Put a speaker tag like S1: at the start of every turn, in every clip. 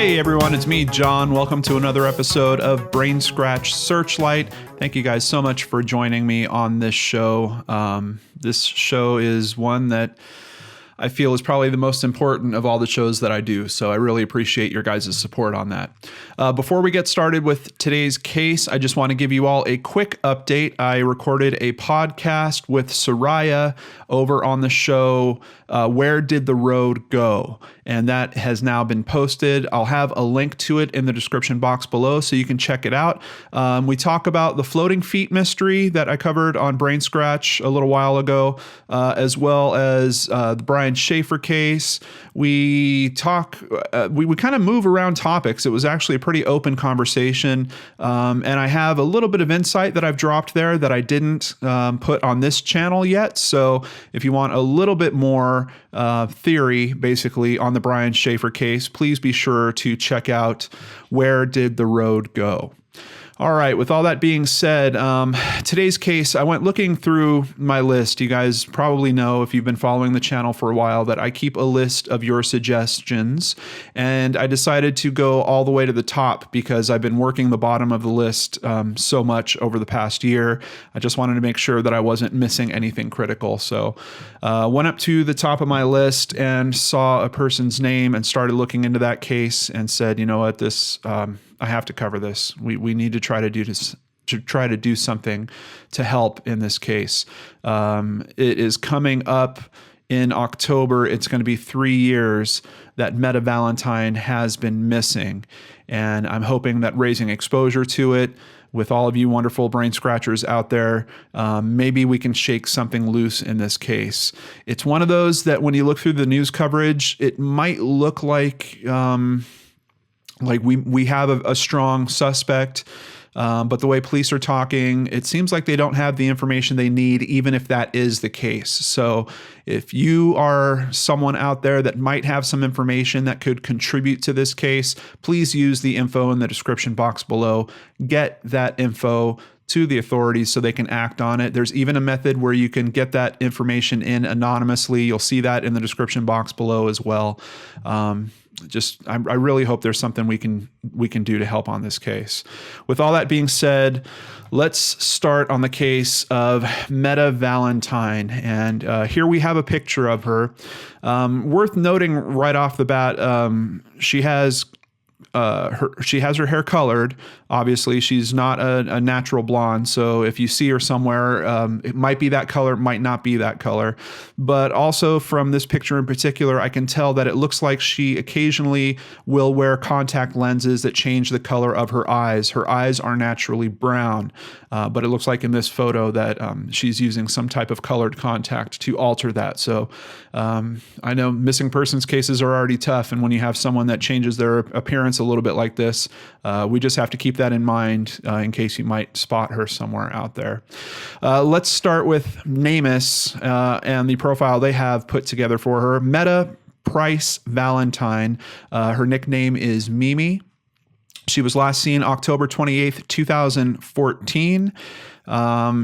S1: Hey everyone, it's me, John. Welcome to another episode of BrainScratch Searchlight. Thank you guys so much for joining me on this show. This show is one that I feel is probably the most important of all the shows that I do, so I really appreciate your guys' support on that. Before we get started with today's case, I just want to give you all a quick update. I recorded a podcast with Soraya over on the show, Where Did the Road Go? And that has now been posted. I'll have a link to it in the description box below so you can check it out. We talk about the floating feet mystery that I covered on BrainScratch a little while ago, as well as the Brian Schaefer case. We talk, we kind of move around topics. It was actually a pretty open conversation. And I have a little bit of insight that I've dropped there that I didn't put on this channel yet. So if you want a little bit more theory, basically, on the Brian Schaefer case, please be sure to check out Where Did the Road Go? All right, with all that being said, today's case, I went looking through my list. You guys probably know, if you've been following the channel for a while, that I keep a list of your suggestions, and I decided to go all the way to the top because I've been working the bottom of the list so much over the past year. I just wanted to make sure that I wasn't missing anything critical. So went up to the top of my list and saw a person's name and started looking into that case and said, you know what, this... I have to cover this. We need to try to do this, to try to do something to help in this case. It is coming up in October. It's going to be 3 years that Valentine has been missing. And I'm hoping that raising exposure to it with all of you wonderful brain scratchers out there, maybe we can shake something loose in this case. It's one of those that when you look through the news coverage, it might look like we have a strong suspect, but the way police are talking, it seems like they don't have the information they need, even if that is the case. So if you are someone out there that might have some information that could contribute to this case, please use the info in the description box below. Get that info to the authorities so they can act on it. There's even a method where you can get that information in anonymously. You'll see that in the description box below as well. I really hope there's something we can do to help on this case. With all that being said, let's start on the case of Valentine. And here we have a picture of her. Worth noting right off the bat, she has her hair colored. Obviously, she's not a natural blonde. So if you see her somewhere, it might be that color, might not be that color. But also from this picture in particular, I can tell that it looks like she occasionally will wear contact lenses that change the color of her eyes. Her eyes are naturally brown, but it looks like in this photo that she's using some type of colored contact to alter that. So I know missing persons cases are already tough, and when you have someone that changes their appearance a little bit like this, we just have to keep that in mind in case you might spot her somewhere out there. Let's start with NamUs and the profile they have put together for her. Price Valentine. Her nickname is Mimi. She was last seen October 28th, 2014.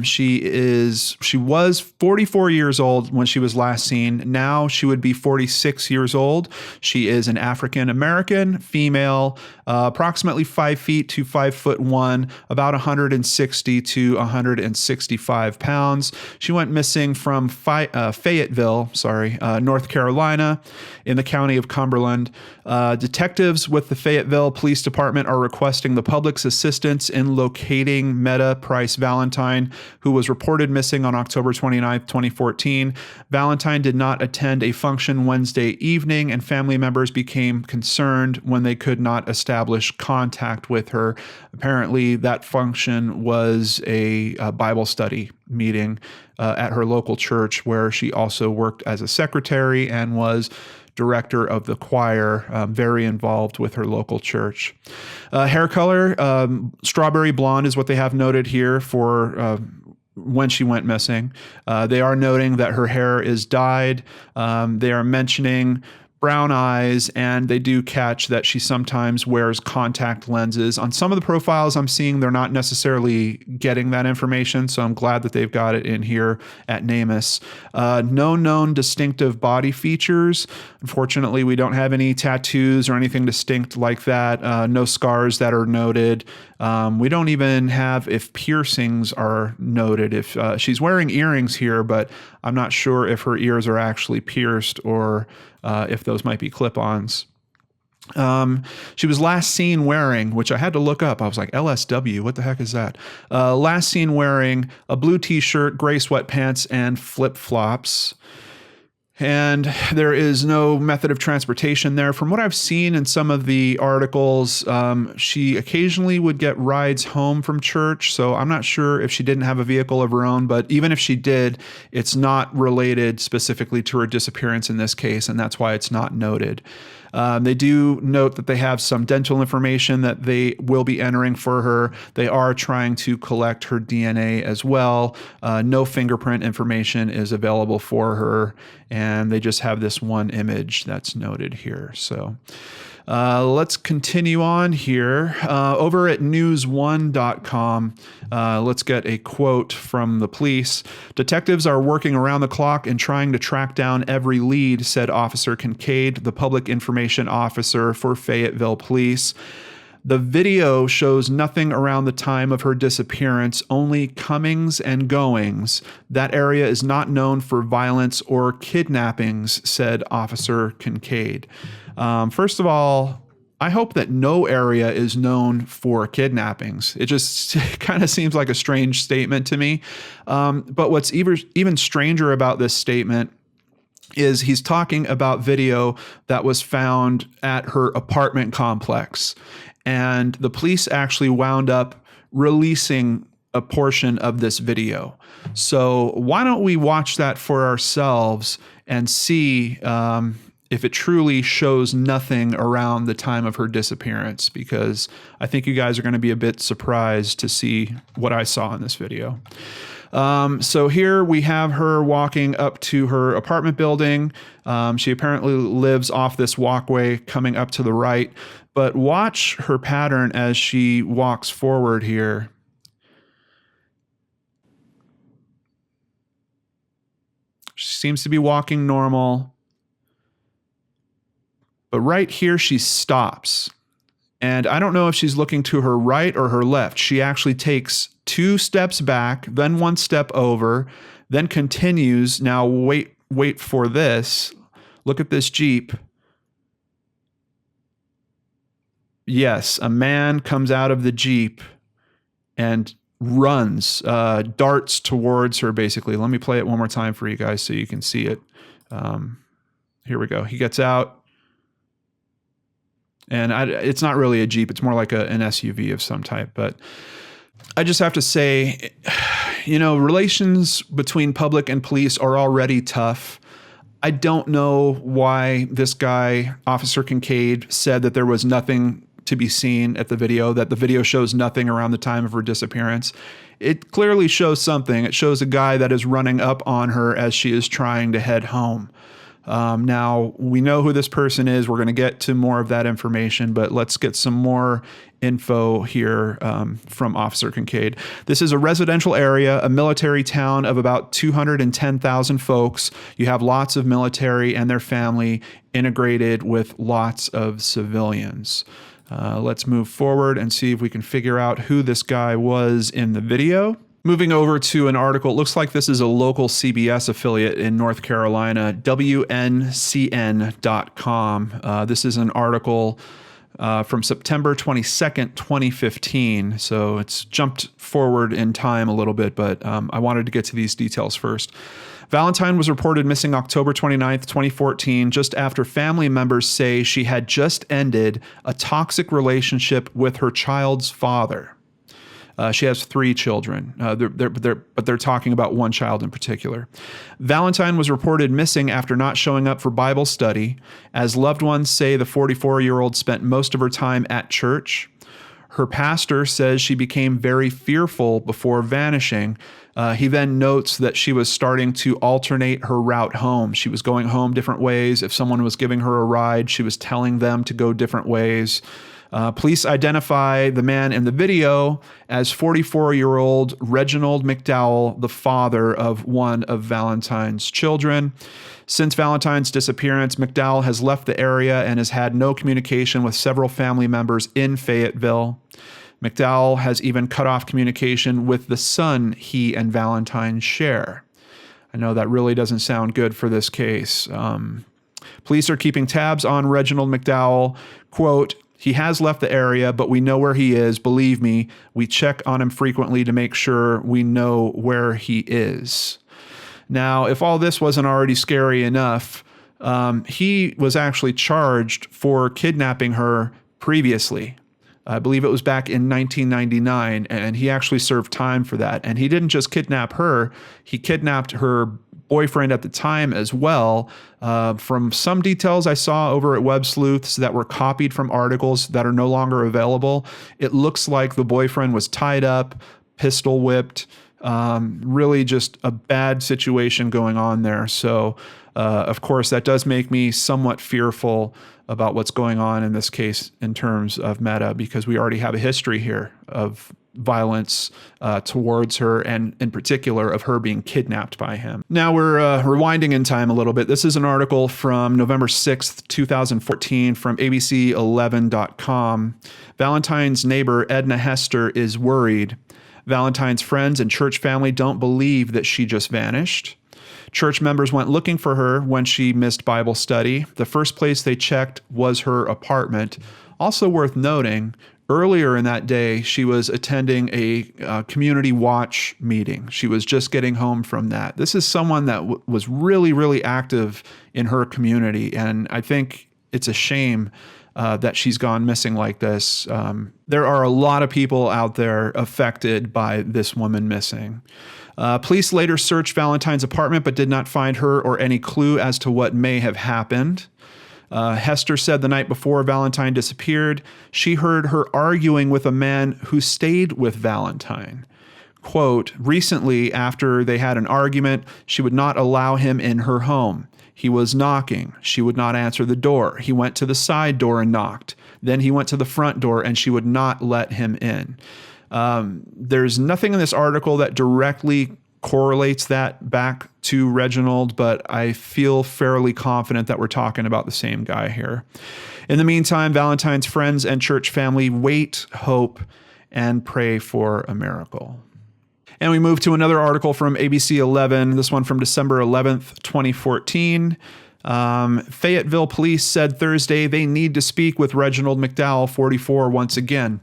S1: She was 44 years old when she was last seen. Now she would be 46 years old. She is an African-American female, approximately 5 feet to 5'1", about 160 to 165 pounds. She went missing from Fayetteville, North Carolina, in the county of Cumberland. Detectives with the Fayetteville Police Department are requesting the public's assistance in locating Price Valentine, who was reported missing on October 29, 2014. Valentine did not attend a function Wednesday evening, and family members became concerned when they could not establish contact with her. Apparently, that function was a Bible study meeting at her local church, where she also worked as a secretary and was director of the choir, very involved with her local church. Hair color, strawberry blonde is what they have noted here for when she went missing. They are noting that her hair is dyed. They are mentioning brown eyes, and they do catch that she sometimes wears contact lenses. On some of the profiles I'm seeing, they're not necessarily getting that information, so I'm glad that they've got it in here at NamUs. No known distinctive body features. Unfortunately, we don't have any tattoos or anything distinct like that. No scars that are noted. We don't even have if piercings are noted. If she's wearing earrings here, but I'm not sure if her ears are actually pierced or if those might be clip-ons. She was last seen wearing, which I had to look up. I was like, LSW, what the heck is that? Last seen wearing a blue t-shirt, gray sweatpants, and flip-flops. And there is no method of transportation there. From what I've seen in some of the articles, she occasionally would get rides home from church. So I'm not sure if she didn't have a vehicle of her own, but even if she did, it's not related specifically to her disappearance in this case, and that's why it's not noted. They do note that they have some dental information that they will be entering for her. They are trying to collect her DNA as well. No fingerprint information is available for her, and they just have this one image that's noted here. So let's continue on here. Over at news1.com, let's get a quote from the police. "Detectives are working around the clock and trying to track down every lead," said Officer Kincaid, the public information officer for Fayetteville Police. "The video shows nothing around the time of her disappearance, only comings and goings. That area is not known for violence or kidnappings," said Officer Kincaid. First of all, I hope that no area is known for kidnappings. It just kind of seems like a strange statement to me. But what's even stranger about this statement is he's talking about video that was found at her apartment complex. And the police actually wound up releasing a portion of this video. So why don't we watch that for ourselves and see if it truly shows nothing around the time of her disappearance, because I think you guys are going to be a bit surprised to see what I saw in this video. So here we have her walking up to her apartment building. She apparently lives off this walkway coming up to the right, but watch her pattern as she walks forward here. She seems to be walking normal, but right here she stops. And I don't know if she's looking to her right or her left. She actually takes 2 steps back, then 1 step over, then continues. Now wait for this. Look at this Jeep. Yes, a man comes out of the Jeep and runs, darts towards her, basically. Let me play it one more time for you guys so you can see it. Here we go. He gets out. And it's not really a Jeep. It's more like an SUV of some type. But I just have to say, relations between public and police are already tough. I don't know why this guy, Officer Kincaid, said that there was nothing to be seen at the video, that the video shows nothing around the time of her disappearance. It clearly shows something. It shows a guy that is running up on her as she is trying to head home. Now, we know who this person is. We're going to get to more of that information, but let's get some more info here from Officer Kincaid. This is a residential area, a military town of about 210,000 folks. You have lots of military and their family integrated with lots of civilians. Let's move forward and see if we can figure out who this guy was in the video. Moving over to an article, it looks like this is a local CBS affiliate in North Carolina, WNCN.com. This is an article from September 22nd, 2015. So it's jumped forward in time a little bit, but I wanted to get to these details first. Valentine was reported missing October 29th, 2014, just after family members say she had just ended a toxic relationship with her child's father. She has 3 children, but they're talking about one child in particular. Valentine was reported missing after not showing up for Bible study. As loved ones say, the 44-year-old spent most of her time at church. Her pastor says she became very fearful before vanishing. He then notes that she was starting to alternate her route home. She was going home different ways. If someone was giving her a ride, she was telling them to go different ways. Police identify the man in the video as 44-year-old Reginald McDowell, the father of one of Valentine's children. Since Valentine's disappearance, McDowell has left the area and has had no communication with several family members in Fayetteville. McDowell has even cut off communication with the son he and Valentine share. I know that really doesn't sound good for this case. Police are keeping tabs on Reginald McDowell. Quote, "He has left the area, but we know where he is. Believe me, we check on him frequently to make sure we know where he is." Now, if all this wasn't already scary enough, he was actually charged for kidnapping her previously. I believe it was back in 1999, and he actually served time for that. And he didn't just kidnap her, he kidnapped her boyfriend at the time as well. From some details I saw over at Web Sleuths that were copied from articles that are no longer available, it looks like the boyfriend was tied up, pistol whipped, really just a bad situation going on there. So, of course, that does make me somewhat fearful about what's going on in this case in terms of Meta, because we already have a history here of violence towards her, and in particular of her being kidnapped by him. Now we're rewinding in time a little bit. This is an article from November 6th, 2014 from ABC11.com. Valentine's neighbor Edna Hester is worried. Valentine's friends and church family don't believe that she just vanished. Church members went looking for her when she missed Bible study. The first place they checked was her apartment. Also worth noting, earlier in that day, she was attending a community watch meeting. She was just getting home from that. This is someone that was really, really active in her community, and I think it's a shame that she's gone missing like this. There are a lot of people out there affected by this woman missing. Police later searched Valentine's apartment but did not find her or any clue as to what may have happened. Hester said the night before Valentine disappeared, she heard her arguing with a man who stayed with Valentine. Quote, "Recently, after they had an argument, she would not allow him in her home. He was knocking. She would not answer the door. He went to the side door and knocked. Then he went to the front door and she would not let him in." There's nothing in this article that directly correlates that back to Reginald, but I feel fairly confident that we're talking about the same guy here. In the meantime, Valentine's friends and church family wait, hope, and pray for a miracle. And we move to another article from ABC 11, this one from December 11th, 2014. Fayetteville police said Thursday they need to speak with Reginald McDowell, 44, once again.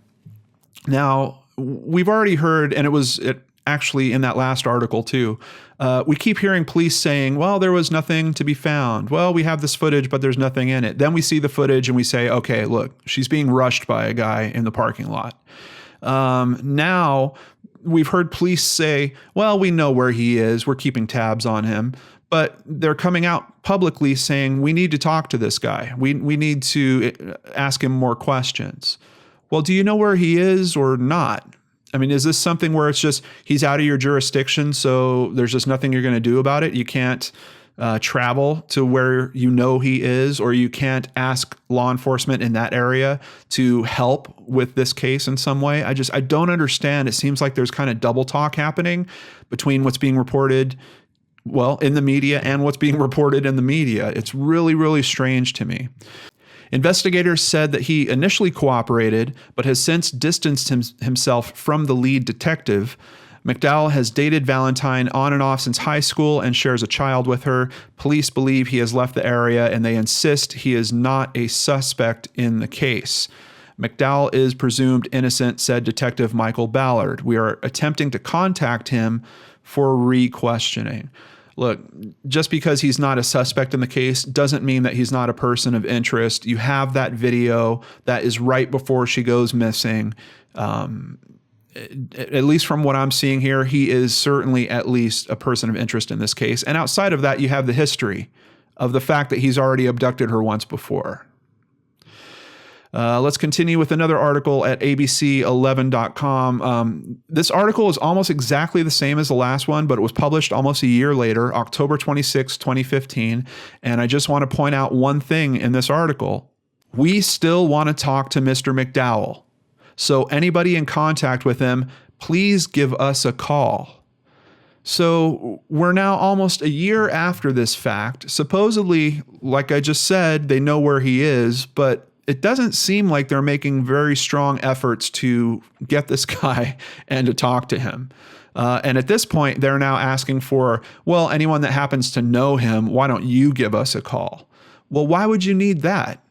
S1: Now, we've already heard, and it was actually in that last article too, we keep hearing police saying, well, there was nothing to be found. Well, we have this footage, but there's nothing in it. Then we see the footage and we say, okay, look, she's being rushed by a guy in the parking lot. Now we've heard police say, well, we know where he is. We're keeping tabs on him. But they're coming out publicly saying, we need to talk to this guy. We need to ask him more questions. Well, do you know where he is or not? I mean, is this something where it's just he's out of your jurisdiction, so there's just nothing you're going to do about it? You can't travel to where you know he is, or you can't ask law enforcement in that area to help with this case in some way? I don't understand. It seems like there's kind of double talk happening between what's being reported, well, in the media and what's being reported in the media. It's really, really strange to me. Investigators said that he initially cooperated, but has since distanced himself from the lead detective. McDowell has dated Valentine on and off since high school and shares a child with her. Police believe he has left the area, and they insist he is not a suspect in the case. McDowell is presumed innocent, said Detective Michael Ballard. We are attempting to contact him for re-questioning. Look, just because he's not a suspect in the case doesn't mean that he's not a person of interest. You have that video that is right before she goes missing. At least from what I'm seeing here, he is certainly at least a person of interest in this case. And outside of that, you have the history of the fact that he's already abducted her once before. Let's continue with another article at abc11.com. This article is almost exactly the same as the last one, but it was published almost a year later, October 26, 2015. And I just want to point out one thing in this article. We still want to talk to Mr. McDowell. So anybody in contact with him, please give us a call. So we're now almost a year after this fact. Supposedly, like I just said, they know where he is, but it doesn't seem like they're making very strong efforts to get this guy and to talk to him. And at this point, they're now asking for, well, anyone that happens to know him, why don't you give us a call? Well, why would you need that?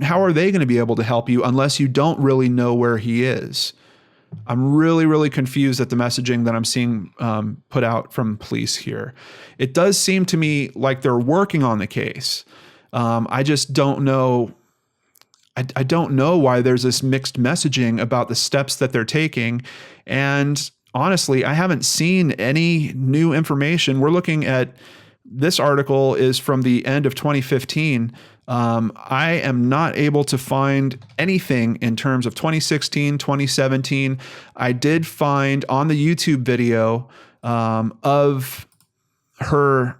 S1: How are they going to be able to help you unless you don't really know where he is? I'm really, really confused at the messaging that I'm seeing put out from police here. It does seem to me like they're working on the case. I just don't know. I don't know why there's this mixed messaging about the steps that they're taking. And honestly, I haven't seen any new information. We're looking at this article is from the end of 2015. I am not able to find anything in terms of 2016, 2017. I did find on the YouTube video of her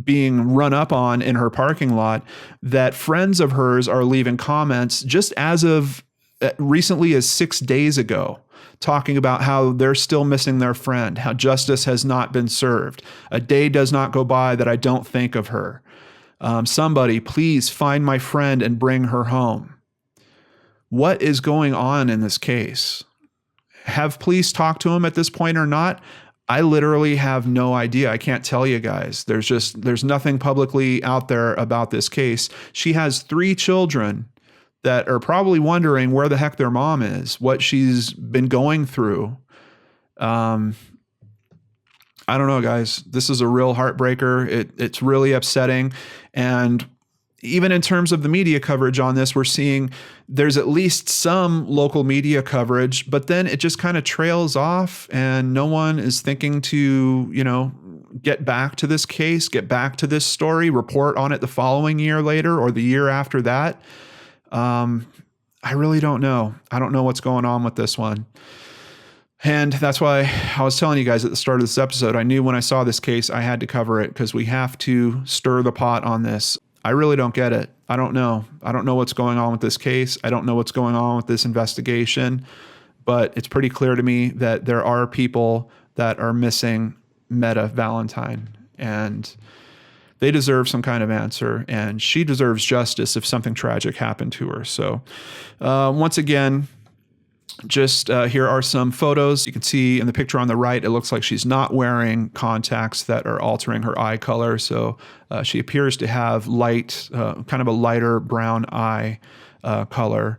S1: being run up on in her parking lot that friends of hers are leaving comments just as of recently as 6 days ago, talking about how they're still missing their friend, how justice has not been served. A day does not go by that I don't think of her. Somebody, please find my friend and bring her home. What is going on in this case? Have police talked to him at this point or not? I literally have no idea. I can't tell you guys. There's nothing publicly out there about this case. She has 3 children that are probably wondering where the heck their mom is, what she's been going through. I don't know, guys. This is a real heartbreaker. It's really upsetting. And even in terms of the media coverage on this, we're seeing there's at least some local media coverage, but then it just kind of trails off and no one is thinking to, get back to this case, get back to this story, report on it the following year later or the year after that. I really don't know. I don't know what's going on with this one. And that's why I was telling you guys at the start of this episode, I knew when I saw this case, I had to cover it because we have to stir the pot on this. I really don't get it. I don't know. I don't know what's going on with this case. I don't know what's going on with this investigation, but it's pretty clear to me that there are people that are missing Meta Valentine, and they deserve some kind of answer, and she deserves justice if something tragic happened to her. So once again, just here are some photos. You can see in the picture on the right, it looks like she's not wearing contacts that are altering her eye color. So she appears to have light, kind of a lighter brown eye color.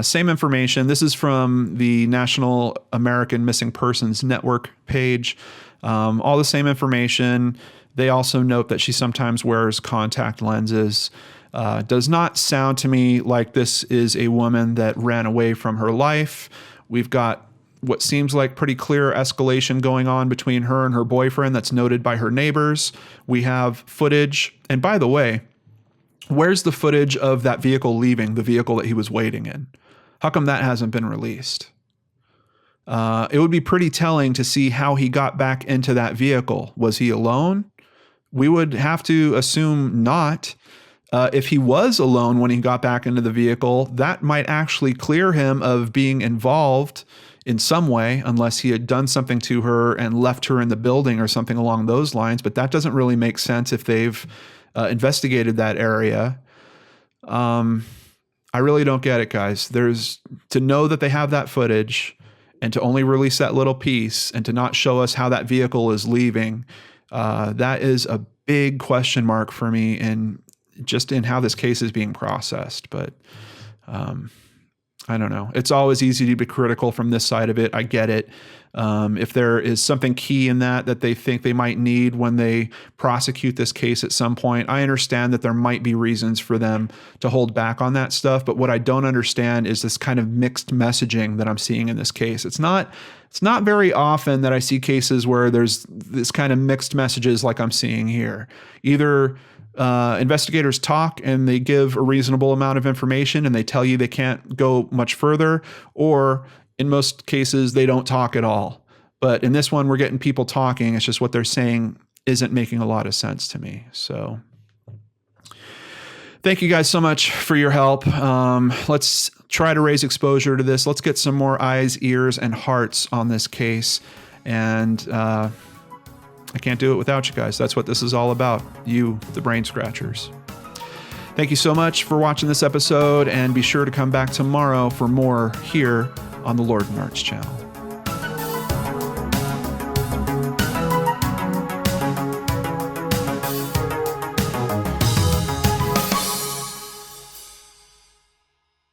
S1: Same information. This is from the National American Missing Persons Network page. All the same information. They also note that she sometimes wears contact lenses. Does not sound to me like this is a woman that ran away from her life. We've got what seems like pretty clear escalation going on between her and her boyfriend that's noted by her neighbors. We have footage. And by the way, where's the footage of that vehicle leaving, the vehicle that he was waiting in? How come that hasn't been released? It would be pretty telling to see how he got back into that vehicle. Was he alone? We would have to assume not. If he was alone when he got back into the vehicle, that might actually clear him of being involved in some way, unless he had done something to her and left her in the building or something along those lines. But that doesn't really make sense if they've investigated that area. I really don't get it, guys. To know that they have that footage and to only release that little piece and to not show us how that vehicle is leaving, that is a big question mark for me in how this case is being processed. But I don't know. It's always easy to be critical from this side of it. I get it. If there is something key in that they think they might need when they prosecute this case at some point, I understand that there might be reasons for them to hold back on that stuff. But what I don't understand is this kind of mixed messaging that I'm seeing in this case. It's not very often that I see cases where there's this kind of mixed messages like I'm seeing here. Either investigators talk and they give a reasonable amount of information and they tell you they can't go much further, or in most cases, they don't talk at all. But in this one, we're getting people talking. It's just what they're saying isn't making a lot of sense to me. So thank you guys so much for your help. Let's try to raise exposure to this. Let's get some more eyes, ears, and hearts on this case. And I can't do it without you guys. That's what this is all about. You, the brain scratchers. Thank you so much for watching this episode, and be sure to come back tomorrow for more here on the Lord and Arts channel.